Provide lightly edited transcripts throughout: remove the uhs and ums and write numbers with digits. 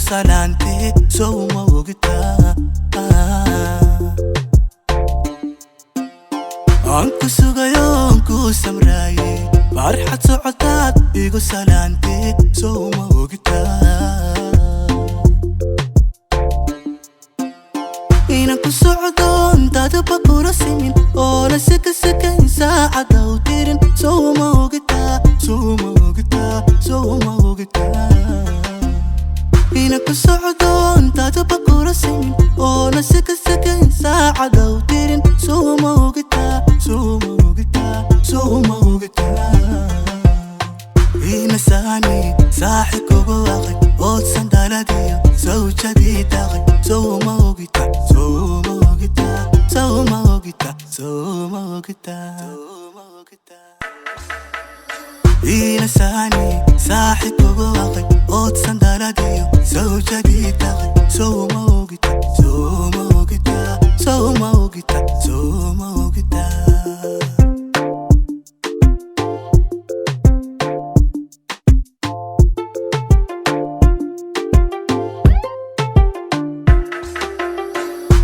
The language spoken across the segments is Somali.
salaantay soo ma ogtaa anku sugayo anku samraaye farxad socotaad igu salaantay soo ma ogtaa inaan ku socdo intaad bakura simin oo la sakayn saacada u tirin soo ma ogtaa soo ma ogtaa soo ma ogtaa inaan ku socdo intaad bakura simin oo la sakayn saacada u tirin soo ma ogtaa soo ma ogtaa soo ma ogtaa ina saani saaxiib kugu waqay oo sandaladiyo zawjadii taqay soo ma ogtaa soo ma ogtaa soo ma ogtaa soo ma ogtaa ina saani saaxiib kugu waqay oo sandaladiyo zawjadii taqay soo ma ogtaa soo ma ogtaa soo ma ogtaa soo ma ogtaa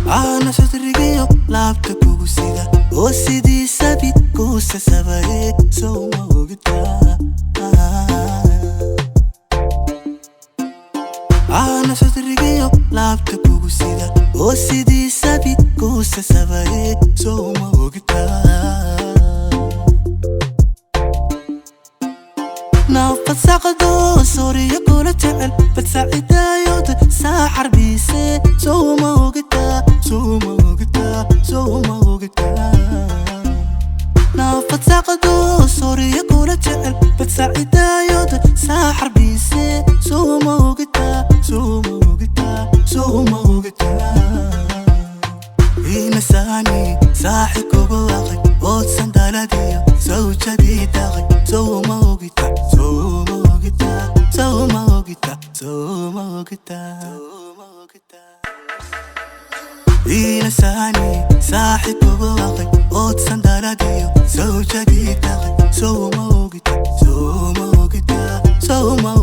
أنا صدريو لابتك وسيدا وسيدي سبيت كوسا سباي سو ما وقتا أنا صدريو لابتك وسيدا وسيدي سبيت كوسا سباي سو ما وقتا نافت ساقدو سوريا كولا تعل بتساعد يود ساحر بيسي سو ما وقتا سو ما وقتا سو ما وقتا نافت ساقدو سوريا كولا تعل بتساعد يود ساحر بيسي سو ما وقتا سو ما وقتا سو ما وقتا إنا ساني ساحب كوبواقي أوت سندالاديو زوجتي تاغي سو ما وقتا سو ما وقتا سو ما وقتا سو ما وقتا إنا ساني ساحب كوبواقي أوت سندالاديو زوجتي تاغي سو ما وقتا سو ما وقتا سو ما